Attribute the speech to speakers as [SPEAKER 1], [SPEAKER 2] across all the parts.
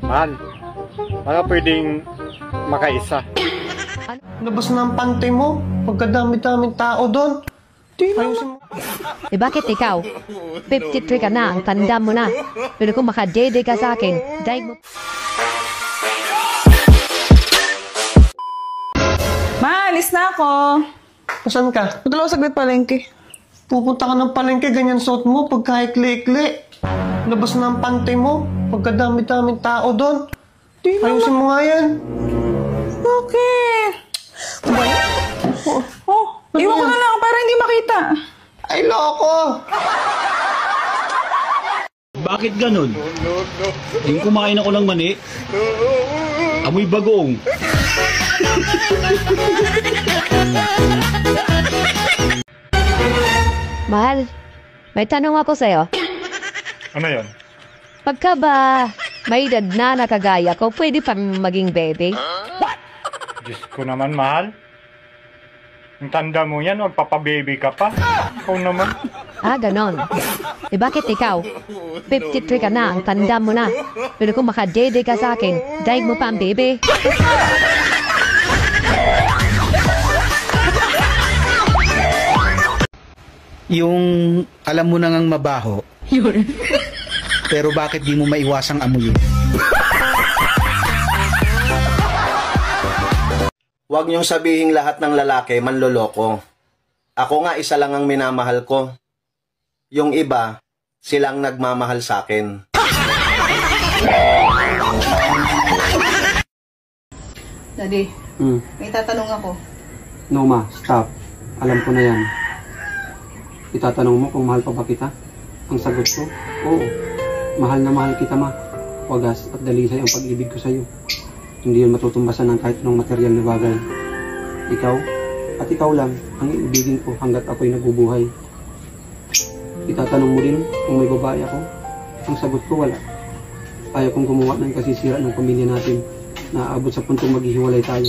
[SPEAKER 1] Mahal, baka pwedeng makaisa.
[SPEAKER 2] Labas na ang pantay mo. Pagkadami-daming tao doon. Ayusin mo.
[SPEAKER 3] Bakit ikaw? 53 ka na, ang tanda mo na. Pero kung makadede ka sa akin, daig mo...
[SPEAKER 4] Maalis na ako.
[SPEAKER 2] Saan ka?
[SPEAKER 4] Dalawa saglit palengke.
[SPEAKER 2] Pupunta ka ng palengke, ganyan suot mo, pagka-ikli-ikli. Labas na ang pantay mo. Pagkadami-daming tao doon. Ayusin mo nga yan.
[SPEAKER 4] Bakit? Iwan ko na lang para hindi makita.
[SPEAKER 2] Ay, loko!
[SPEAKER 5] Bakit ganun? Yung kumain ako ng mani, amoy bagoong.
[SPEAKER 3] Mahal, may tanong ako sa'yo.
[SPEAKER 1] Ano yon?
[SPEAKER 3] Pagka ba may edad na nakagaya ko, pwede pang maging baby?
[SPEAKER 1] Diyos ko naman, mahal. Ang tanda mo yan, magpapababy ka pa. Ikaw naman.
[SPEAKER 3] Ah, ganon. Bakit ikaw? 53 ka na, ang tanda mo na. Pero kung makadede ka sa akin, daig mo pa ang baby.
[SPEAKER 6] Yung alam mo na ngang mabaho, pero bakit di mo maiwasang amuyin?
[SPEAKER 7] Huwag niyong sabihin lahat ng lalaki manloloko. Ako nga isa lang ang minamahal ko. Yung iba, silang nagmamahal sa akin.
[SPEAKER 8] Daddy, may tatanong ako.
[SPEAKER 9] No ma, stop. Alam ko na yan. Itatanong mo kung mahal pa ba kita? Ang sagot ko, oo. Mahal na mahal kita ma. Wagas at dalisay ang pag-ibig ko sa'yo. Hindi yun matutumbasan ng kahit anong material na bagay. Ikaw, at ikaw lang, ang iibigin ko hanggat ako'y nabubuhay. Itatanong mo din kung may babae ako? Ang sagot ko, wala. Ayaw kong gumawa ng kasisira ng pamilya natin na aabot sa puntong maghihiwalay tayo.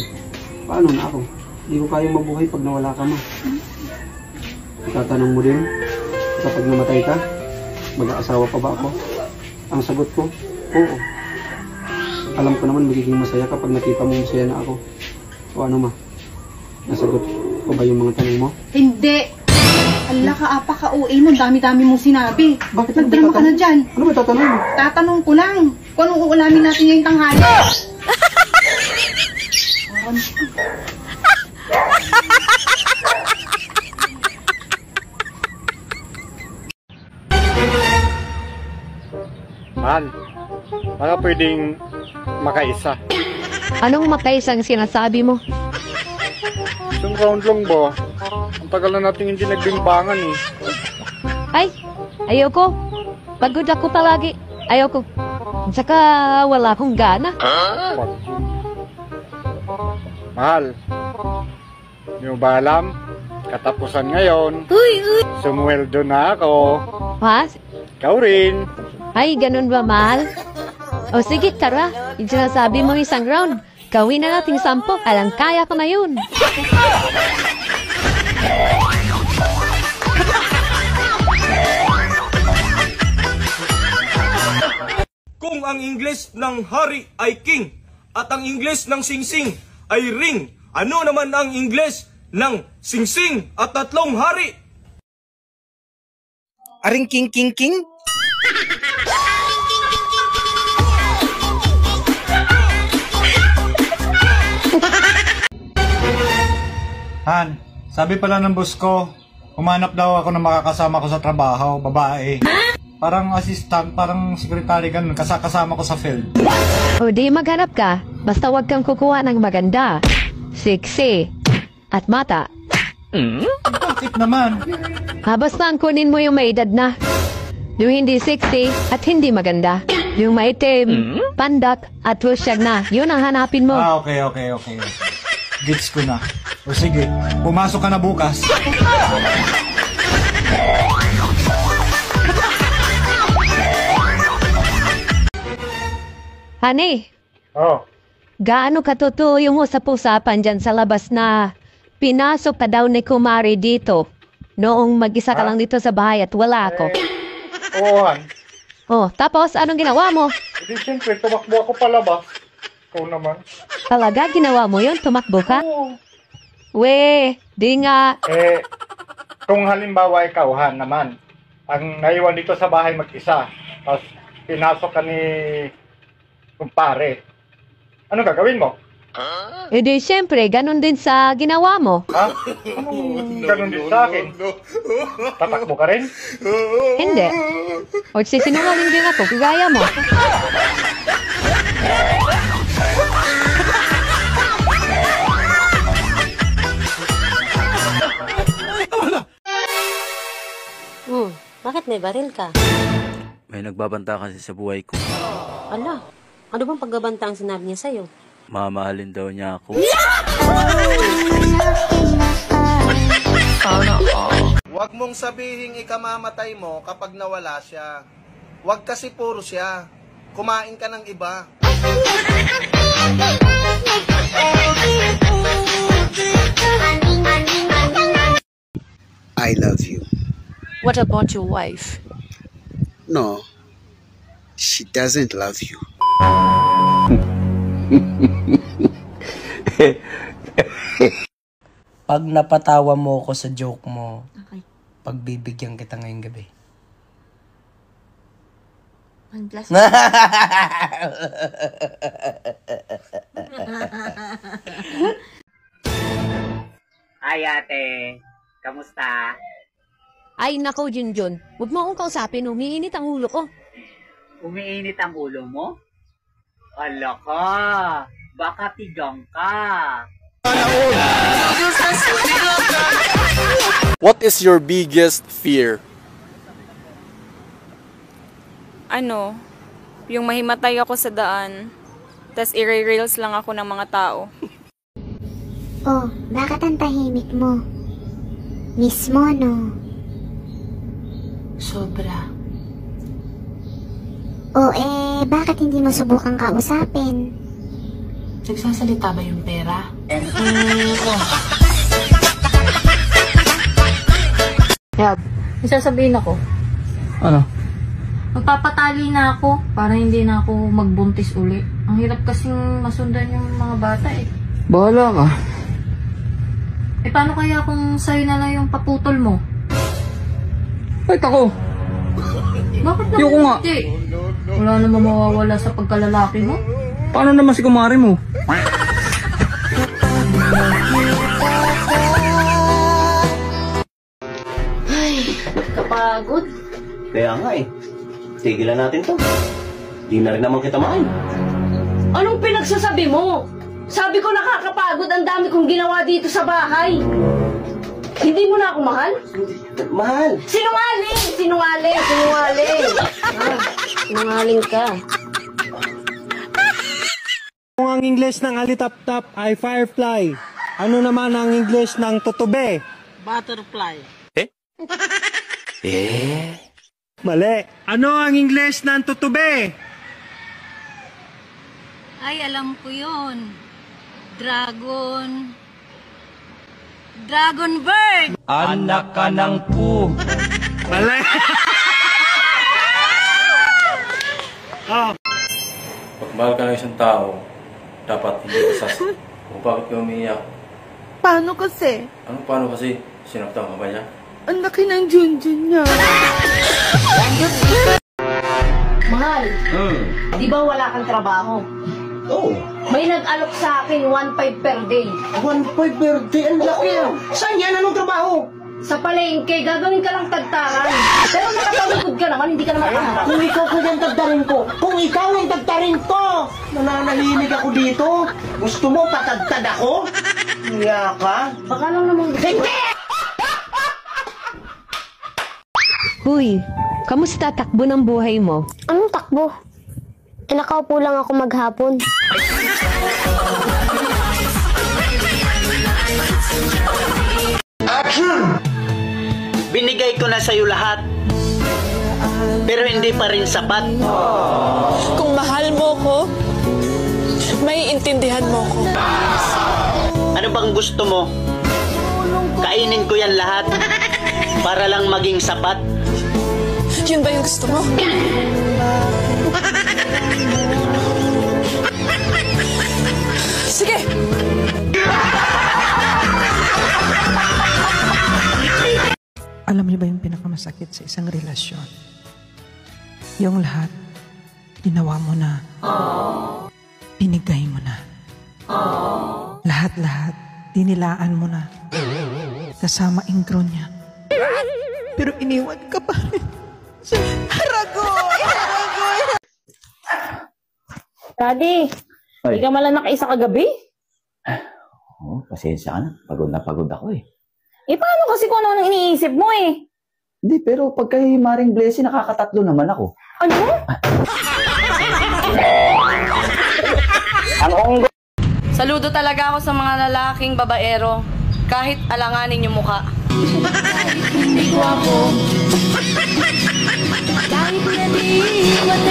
[SPEAKER 9] Paano na ako? Hindi ko kayang mabuhay pag nawala ka ma. Itatanong mo din, kapag namatay ka, mag-aasawa pa ba ako? Ang sagot ko, oo. Alam ko naman magiging masaya kapag nakita mo masaya na ako. O ano ma? Nasagot ko ba yung mga tanong mo?
[SPEAKER 8] Hindi! Ala ka, apa ka, OA mo, dami-dami mong sinabi.
[SPEAKER 9] Bakit
[SPEAKER 8] Nagdemo ka na dyan.
[SPEAKER 9] Ano ba tatanong mo?
[SPEAKER 8] Tatanong ko lang, kung anong uulamin natin ngayong tanghali.
[SPEAKER 1] Mahal, baka pwedeng makaisa.
[SPEAKER 3] Anong makaisang sinasabi mo?
[SPEAKER 1] Isang round lang ba? Ang tagal na natin hindi nagbimbangan eh.
[SPEAKER 3] Ay, ayoko. Pagod ako palagi. Ayoko. Saka wala akong gana.
[SPEAKER 1] Mahal, hindi mo ba alam? Katapusan ngayon. Sumweldo na ako.
[SPEAKER 3] Ha?
[SPEAKER 1] Ikaw rin.
[SPEAKER 3] Ay, ganun ba, mahal? O sige, tara. Yung sinasabi mo isang round. Gawin na natin 10. Alang kaya ko na yun.
[SPEAKER 10] Kung ang Ingles ng hari ay king at ang Ingles ng singsing ay ring, ano naman ang Ingles ng singsing at tatlong hari?
[SPEAKER 6] Aring king king king?
[SPEAKER 1] Han, sabi pala ng boss ko, humanap daw ako ng makakasama ko sa trabaho, babae. Parang assistant, parang secretary ganun, kasama ko sa field.
[SPEAKER 3] O di maghanap ka. Basta wag kang kukuha ng maganda, sexy, at mata.
[SPEAKER 1] Bakit naman?
[SPEAKER 3] Basta ang kunin mo yung may edad na. Yung hindi sexy at hindi maganda. Yung maitim, pandak, at rusyag na. Yun ang hanapin mo.
[SPEAKER 1] Okay. Gets ko na. O sige, pumasok ka na bukas.
[SPEAKER 3] Honey,
[SPEAKER 1] Oh,
[SPEAKER 3] gaano katotoo yung usap-usapan dyan sa labas na pinasok pa daw ni Kumari dito noong mag-isa ka lang dito sa bahay at wala ako?
[SPEAKER 1] oo Han.
[SPEAKER 3] Oh, tapos anong ginawa mo?
[SPEAKER 1] Di siyempre, tumakbo ako palabas. Ikaw naman.
[SPEAKER 3] Talaga ginawa mo yun? Tumakbo ka? We, di nga.
[SPEAKER 1] Kung halimbawa ikaw, Han, naman, ang naiwan dito sa bahay mag-isa, tapos pinasok ka ni kumpare, ano gagawin mo?
[SPEAKER 3] E di siyempre, ganun din sa ginawa mo.
[SPEAKER 1] Ha? Anong ganun din sa akin? Tatakbo ka rin?
[SPEAKER 3] Hindi. O sisinungaling din ako, kagaya mo.
[SPEAKER 11] Bakit may baril ka?
[SPEAKER 12] May nagbabanta kasi sa buhay ko.
[SPEAKER 11] Ala, ano bang pagbabanta ang sinabi niya sa'yo?
[SPEAKER 12] Mamahalin daw niya ako.
[SPEAKER 7] Huwag mong sabihin ikamamatay mo kapag nawala siya. Huwag kasi puro siya. Kumain ka ng iba.
[SPEAKER 6] I love you.
[SPEAKER 13] What about your wife?
[SPEAKER 6] No, she doesn't love you.
[SPEAKER 14] Pag napatawa mo ko sa joke mo, pagbibigyan kita ngayong gabi.
[SPEAKER 15] Ay ate, kamusta?
[SPEAKER 3] Ay, nako, Junjun. Huwag mo akong kausapin. Umiinit ang ulo ko.
[SPEAKER 15] Umiinit ang ulo mo? Ala ka, baka tigang ka.
[SPEAKER 16] What is your biggest fear?
[SPEAKER 17] Ano, yung mahimatay ako sa daan, tas i-rails lang ako ng mga tao.
[SPEAKER 18] Oh, bakit ang tahimik mo? Miss mo, no?
[SPEAKER 13] Sobra.
[SPEAKER 18] Oh, bakit hindi mo subukang kausapin?
[SPEAKER 13] Nagsasalita ba yung pera?
[SPEAKER 19] Yab, may sasabihin ako.
[SPEAKER 14] Ano?
[SPEAKER 19] Magpapatali na ako para hindi na ako magbuntis uli. Ang hirap kasing masundan yung mga bata eh.
[SPEAKER 14] Bahala ka.
[SPEAKER 19] Paano kaya kung sa'yo na lang yung paputol mo?
[SPEAKER 14] Kahit ako.
[SPEAKER 19] Bakit naman
[SPEAKER 14] Ayoko nga.
[SPEAKER 19] hindi? Wala namang mawawala sa pagkalalaki mo.
[SPEAKER 14] Paano naman si kumari mo?
[SPEAKER 11] Ay, kapagod.
[SPEAKER 7] Kaya nga tigilan natin to. Di na rin naman kita mahal.
[SPEAKER 11] Anong pinagsasabi mo? Sabi ko nakakapagod, ang dami kong ginawa dito sa bahay. Hindi mo na ako mahal?
[SPEAKER 7] Mahal.
[SPEAKER 11] Sinungaling! Sinungaling! Sinungaling! Sinungaling ka.
[SPEAKER 2] Kung ang English ng alitap-tap ay firefly, ano naman ang English ng tutube?
[SPEAKER 15] Butterfly.
[SPEAKER 2] Mali. Ano ang English ng tutube?
[SPEAKER 20] Ay, alam ko yun. Dragon bird!
[SPEAKER 14] Anak ka ng pu.
[SPEAKER 2] Mali.
[SPEAKER 12] Pag mahal ka ng isang tao, dapat hindi ka kung bakit ka umiiyak.
[SPEAKER 4] Paano kasi?
[SPEAKER 12] Ano paano kasi? Sinaktan ka ba niya?
[SPEAKER 4] Ang laki ng Junjun niya.
[SPEAKER 11] Mahal, di ba wala kang trabaho?
[SPEAKER 7] Oo.
[SPEAKER 11] May nag-alok sa akin 1.5 per day.
[SPEAKER 7] 1.5 per day? Ang laki ah. Saan yan? Anong trabaho?
[SPEAKER 11] Sa palengke, gagawin ka lang tagtaran. Pero nakatalikod ka naman, hindi ka naman kaharap.
[SPEAKER 7] Kung ikaw ko yung tagtarin ko, kung ikaw yung tagtarin ko, nananahimik ako dito. Gusto mo patagtad ako? Nga ka?
[SPEAKER 11] Baka lang naman gusto.
[SPEAKER 7] Hindi!
[SPEAKER 3] Huy, kamusta takbo ng buhay mo?
[SPEAKER 18] Anong takbo? Nakaupo lang ako maghapon.
[SPEAKER 15] Action! Binigay ko na sa'yo lahat. Pero hindi pa rin sapat.
[SPEAKER 17] Kung mahal mo ko, may intindihan mo ko.
[SPEAKER 15] Ano bang gusto mo? Kainin ko yan lahat para lang maging sapat.
[SPEAKER 17] Yun ba yung gusto mo?
[SPEAKER 21] Sige!
[SPEAKER 22] Alam niyo ba yung pinakamasakit sa isang relasyon? Yung lahat, ginawa mo na. Binigay mo na. Lahat-lahat, dinilaan mo na. Kasama ingro niya. Pero iniwan ka pa rin. Haragoy! Haragoy!
[SPEAKER 11] Daddy, hindi ka malang nakaisa kagabi?
[SPEAKER 23] Oh, pasensya ka na. Pagod na pagod ako eh.
[SPEAKER 11] Eh, paano kasi kung ano ang iniisip mo eh?
[SPEAKER 23] Hindi, pero pag kay Maring Blessing, nakakatatlo naman ako.
[SPEAKER 11] Ano?
[SPEAKER 23] Ang onggo.
[SPEAKER 24] Saludo talaga ako sa mga lalaking babaero. Kahit alanganin yung mukha.
[SPEAKER 21] Hindi ko ako. Kahit na di